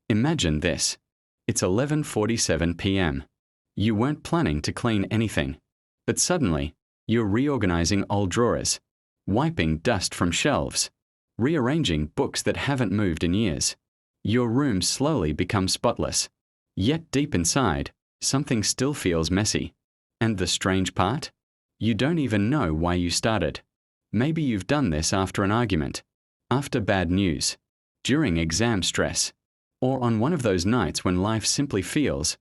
Imagine this. It's 11:47 p.m. You weren't planning to clean anything, but suddenly, you're reorganizing old drawers, wiping dust from shelves, rearranging books that haven't moved in years. Your room slowly becomes spotless, yet deep inside, something still feels messy. And the strange part? You don't even know why you started. Maybe you've done this after an argument, after bad news, during exam stress, or on one of those nights when life simply feels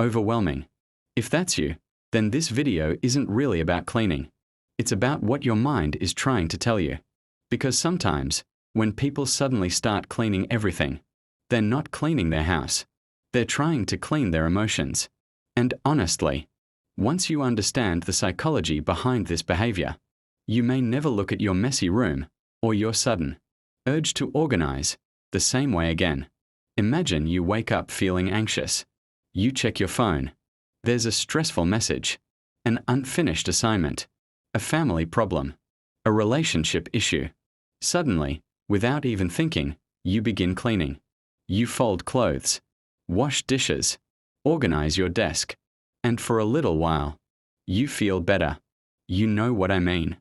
overwhelming. If that's you, then this video isn't really about cleaning. It's about what your mind is trying to tell you. Because sometimes, when people suddenly start cleaning everything, they're not cleaning their house. They're trying to clean their emotions. And honestly, once you understand the psychology behind this behavior, you may never look at your messy room or your sudden urge to organize the same way again. Imagine you wake up feeling anxious. You check your phone. There's a stressful message, an unfinished assignment, a family problem, a relationship issue. Suddenly, without even thinking, you begin cleaning. You fold clothes, wash dishes, organize your desk, and for a little while, you feel better. You know what I mean.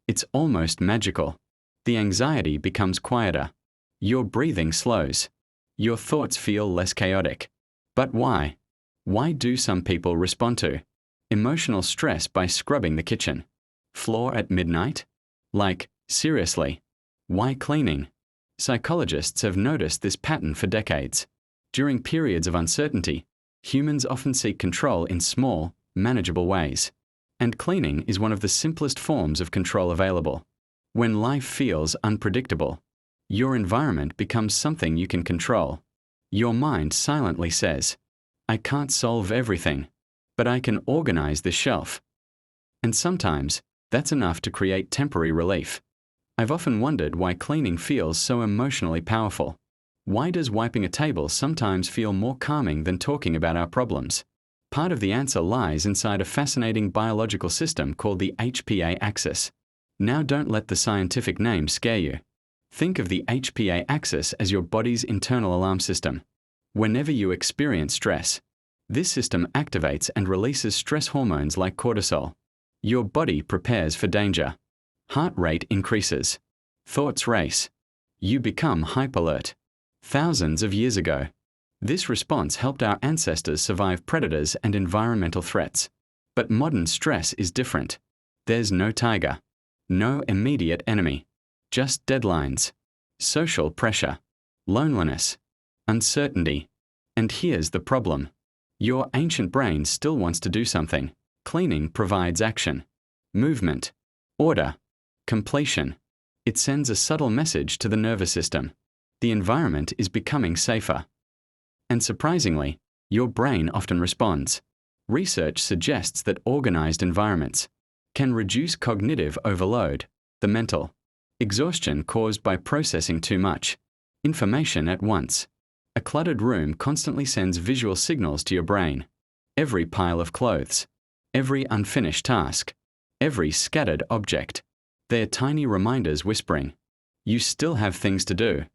It's almost magical. The anxiety becomes quieter. Your breathing slows. Your thoughts feel less chaotic. But why? Why do some people respond to emotional stress by scrubbing the kitchen floor at midnight? Like, seriously, why cleaning? Psychologists have noticed this pattern for decades. During periods of uncertainty, humans often seek control in small, manageable ways. And cleaning is one of the simplest forms of control available. When life feels unpredictable, your environment becomes something you can control. Your mind silently says, I can't solve everything, but I can organize this shelf. And sometimes, that's enough to create temporary relief. I've often wondered why cleaning feels so emotionally powerful. Why does wiping a table sometimes feel more calming than talking about our problems? Part of the answer lies inside a fascinating biological system called the HPA axis. Now don't let the scientific name scare you. Think of the HPA axis as your body's internal alarm system. Whenever you experience stress, this system activates and releases stress hormones like cortisol. Your body prepares for danger. Heart rate increases. Thoughts race. You become hyperalert. Thousands of years ago, this response helped our ancestors survive predators and environmental threats. But modern stress is different. There's no tiger, no immediate enemy, just deadlines, social pressure, loneliness, uncertainty. And here's the problem. Your ancient brain still wants to do something. Cleaning provides action, movement, order, completion. It sends a subtle message to the nervous system. The environment is becoming safer. And surprisingly, your brain often responds. Research suggests that organized environments can reduce cognitive overload, the mental exhaustion caused by processing too much information at once. A cluttered room constantly sends visual signals to your brain. Every pile of clothes, every unfinished task, every scattered object. They're tiny reminders whispering, you still have things to do.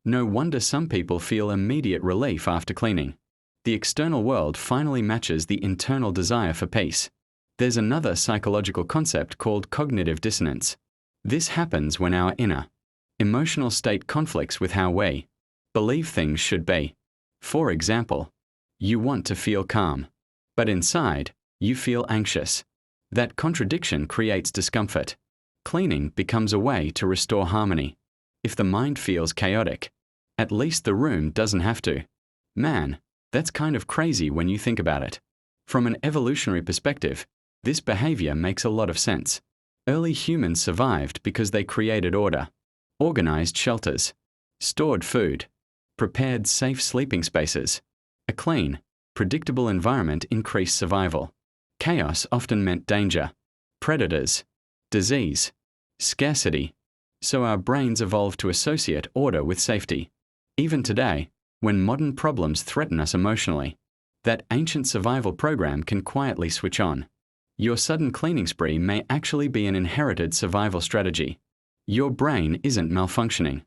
No wonder some people feel immediate relief after cleaning. The external world finally matches the internal desire for peace. There's another psychological concept called cognitive dissonance. This happens when our inner, emotional state conflicts with how we believe things should be. For example, you want to feel calm, but inside, you feel anxious. That contradiction creates discomfort. Cleaning becomes a way to restore harmony. If the mind feels chaotic, at least the room doesn't have to. Man, that's kind of crazy when you think about it. From an evolutionary perspective, this behavior makes a lot of sense. Early humans survived because they created order, organized shelters, stored food, prepared safe sleeping spaces. A clean, predictable environment increased survival. Chaos often meant danger, predators, disease, scarcity. So our brains evolved to associate order with safety. Even today, when modern problems threaten us emotionally, that ancient survival program can quietly switch on. Your sudden cleaning spree may actually be an inherited survival strategy. Your brain isn't malfunctioning.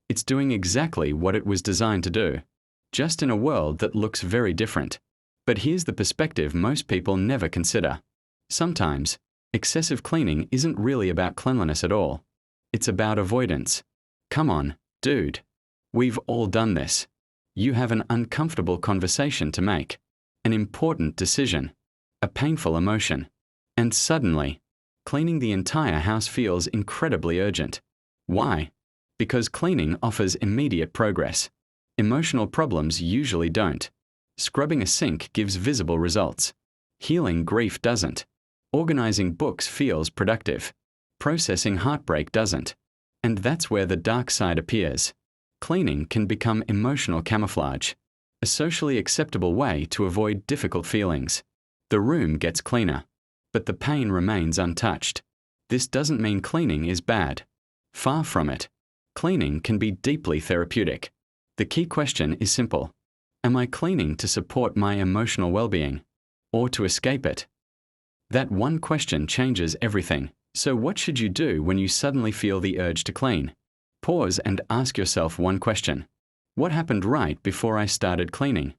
It's doing exactly what it was designed to do. just in a world that looks very different. But here's the perspective most people never consider. Sometimes, excessive cleaning isn't really about cleanliness at all. It's about avoidance. Come on, dude. We've all done this. You have an uncomfortable conversation to make, an important decision, a painful emotion, and suddenly, cleaning the entire house feels incredibly urgent. Why? Because cleaning offers immediate progress. Emotional problems usually don't. Scrubbing a sink gives visible results. Healing grief doesn't. Organizing books feels productive. Processing heartbreak doesn't. And that's where the dark side appears. Cleaning can become emotional camouflage, a socially acceptable way to avoid difficult feelings. The room gets cleaner, but the pain remains untouched. This doesn't mean cleaning is bad. Far from it. Cleaning can be deeply therapeutic. The key question is simple. Am I cleaning to support my emotional well-being, or to escape it? That one question changes everything. So what should you do when you suddenly feel the urge to clean? Pause and ask yourself one question. What happened right before I started cleaning?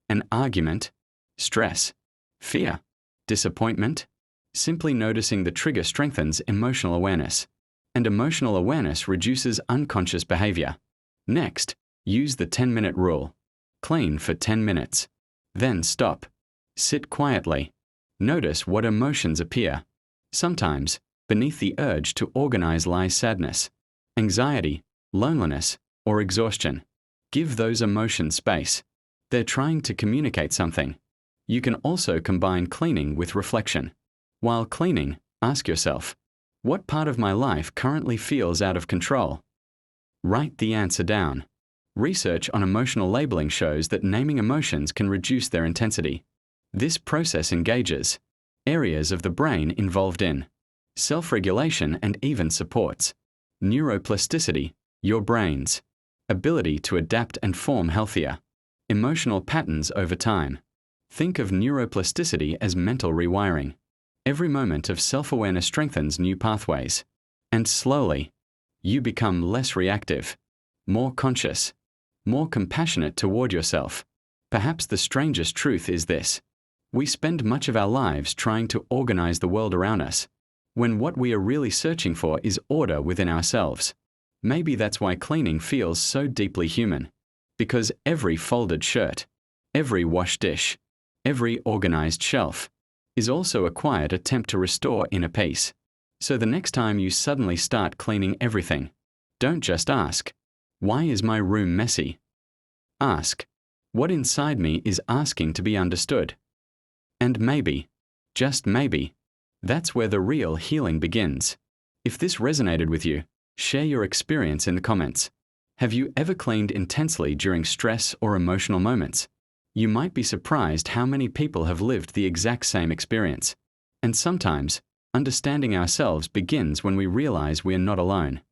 An argument? Stress? Fear? Disappointment? Simply noticing the trigger strengthens emotional awareness. And emotional awareness reduces unconscious behavior. Next, use the 10-minute rule. Clean for 10 minutes. Then stop. Sit quietly. Notice what emotions appear. Sometimes, beneath the urge to organize lies sadness, anxiety, loneliness, or exhaustion. Give those emotions space. They're trying to communicate something. You can also combine cleaning with reflection. While cleaning, ask yourself, what part of my life currently feels out of control? Write the answer down. Research on emotional labeling shows that naming emotions can reduce their intensity. This process engages areas of the brain involved in self-regulation and even supports neuroplasticity, your brain's ability to adapt and form healthier emotional patterns over time. Think of neuroplasticity as mental rewiring. Every moment of self-awareness strengthens new pathways. And slowly, you become less reactive, more conscious, more compassionate toward yourself. Perhaps the strangest truth is this. We spend much of our lives trying to organize the world around us, when what we are really searching for is order within ourselves. Maybe that's why cleaning feels so deeply human. Because every folded shirt, every washed dish, every organized shelf is also a quiet attempt to restore inner peace. So the next time you suddenly start cleaning everything, don't just ask, why is my room messy? Ask, what inside me is asking to be understood? And maybe, just maybe, that's where the real healing begins. If this resonated with you, share your experience in the comments. Have you ever cleaned intensely during stress or emotional moments? You might be surprised how many people have lived the exact same experience. And sometimes, understanding ourselves begins when we realize we are not alone.